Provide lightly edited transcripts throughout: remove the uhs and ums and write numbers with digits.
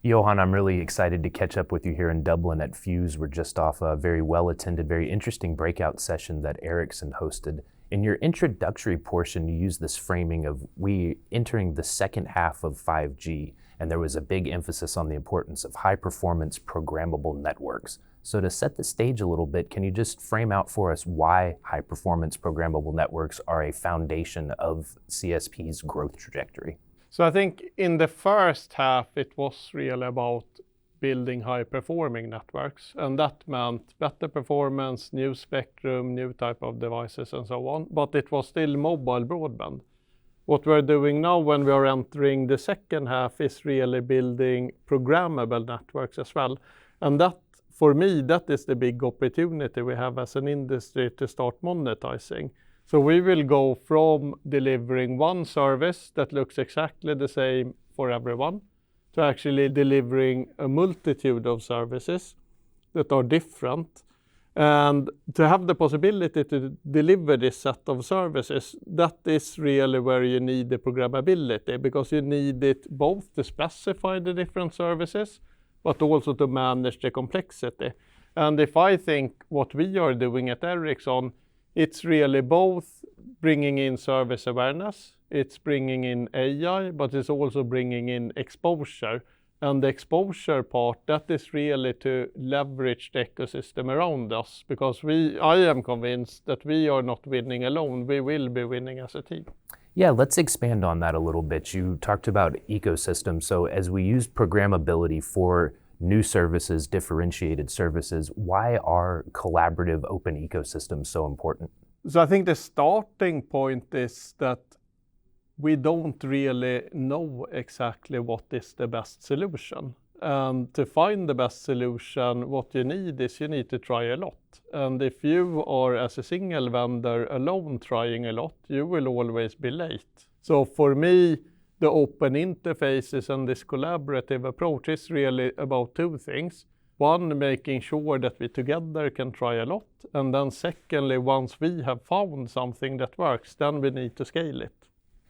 Johan, I'm really excited to catch up with you here in Dublin at Fyuz. We're just off a very well-attended, very interesting breakout session that Ericsson hosted. In your introductory portion, you used this framing of we entering the second half of 5G, and there was a big emphasis on the importance of high-performance programmable networks. So to set the stage a little bit, can you just frame out for us why high-performance programmable networks are a foundation of CSP's growth trajectory? So I think in the first half, it was really about building high-performing networks, and that meant better performance, new spectrum, new type of devices, and so on. But it was still mobile broadband. What we're doing now when we are entering the second half is really building programmable networks as well. And that, for me, that is the big opportunity we have as an industry to start monetizing. So we will go from delivering one service that looks exactly the same for everyone to actually delivering a multitude of services that are different. And to have the possibility to deliver this set of services, that is really where you need the programmability, because you need it both to specify the different services, but also to manage the complexity. And if I think what we are doing at Ericsson, it's really both bringing in service awareness, it's bringing in AI, but it's also bringing in exposure. And the exposure part, that is really to leverage the ecosystem around us, because I am convinced that we are not winning alone, we will be winning as a team. Yeah, let's expand on that a little bit. You talked about ecosystem. So as we use programmability for new services, differentiated services, why are collaborative open ecosystems so important? So I think the starting point is that we don't really know exactly what is the best solution. And to find the best solution, what you need is you need to try a lot. And if you are, as a single vendor, alone trying a lot, you will always be late. So for me, the open interfaces and this collaborative approach is really about two things. One, making sure that we together can try a lot. And then secondly, once we have found something that works, then we need to scale it.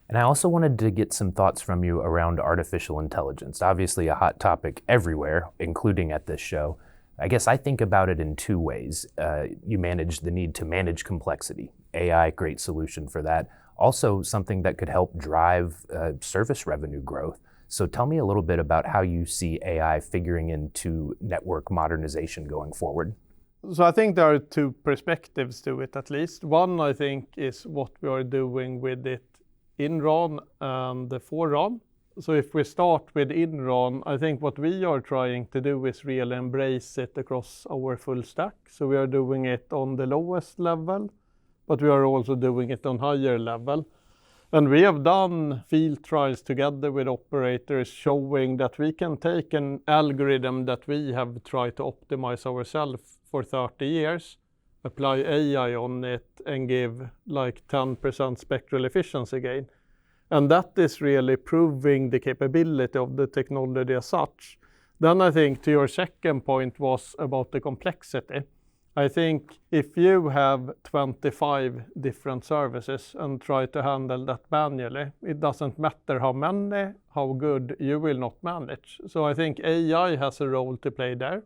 And I also wanted to get some thoughts from you around artificial intelligence. Obviously a hot topic everywhere, including at this show. I guess I think about it in two ways. You manage the need to manage complexity. AI, great solution for that. Also something that could help drive service revenue growth. So tell me a little bit about how you see AI figuring into network modernization going forward. So I think there are two perspectives to it at least. One, I think, is what we are doing with it in RAN and for RAN. So if we start with in RAN, I think what we are trying to do is really embrace it across our full stack. So we are doing it on the lowest level, but we are also doing it on higher level. And we have done field trials together with operators showing that we can take an algorithm that we have tried to optimize ourselves for 30 years, apply AI on it, and give like 10% spectral efficiency gain. And that is really proving the capability of the technology as such. Then I think to your second point was about the complexity. I think if you have 25 different services and try to handle that manually, it doesn't matter how many, how good, you will not manage. So I think AI has a role to play there.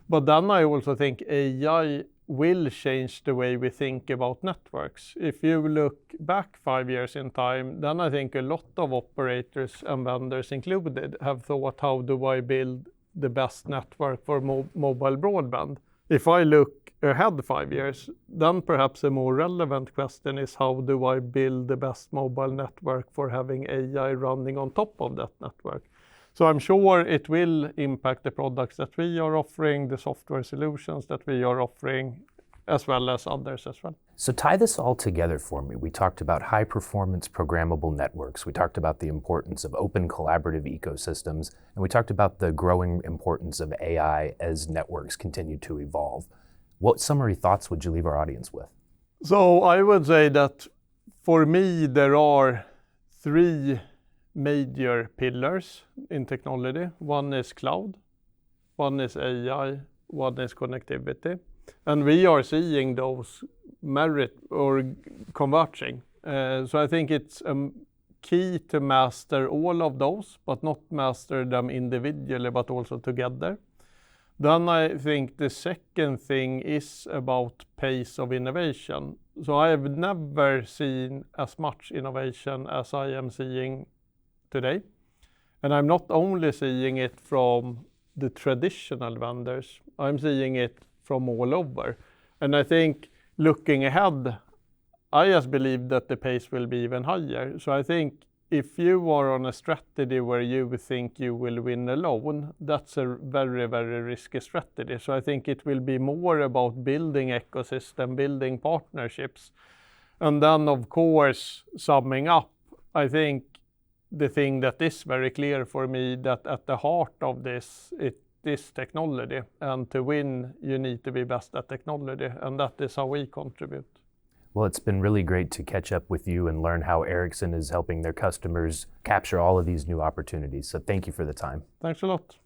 But then I also think AI will change the way we think about networks. If you look back 5 years in time, then I think a lot of operators and vendors included have thought, how do I build the best network for mobile broadband? If I look ahead 5 years, then perhaps a more relevant question is, how do I build the best mobile network for having AI running on top of that network? So I'm sure it will impact the products that we are offering, the software solutions that we are offering, as well as others as well. So tie this all together for me. We talked about high performance programmable networks. We talked about the importance of open collaborative ecosystems, and we talked about the growing importance of AI as networks continue to evolve. What summary thoughts would you leave our audience with? So I would say that for me, there are three major pillars in technology. One is cloud, one is AI, one is connectivity. And we are seeing those merit or converging. So I think it's key to master all of those, but not master them individually, but also together. Then I think the second thing is about pace of innovation. So I have never seen as much innovation as I am seeing today. And I'm not only seeing it from the traditional vendors, I'm seeing it from all over. And I think looking ahead, I just believe that the pace will be even higher. So I think if you are on a strategy where you think you will win alone, that's a very, very risky strategy. So I think it will be more about building ecosystem, building partnerships. And then, of course, summing up, I think the thing that is very clear for me that at the heart of this, it is technology. And to win, you need to be best at technology. And that is how we contribute. Well, it's been really great to catch up with you and learn how Ericsson is helping their customers capture all of these new opportunities. So thank you for the time. Thanks a lot.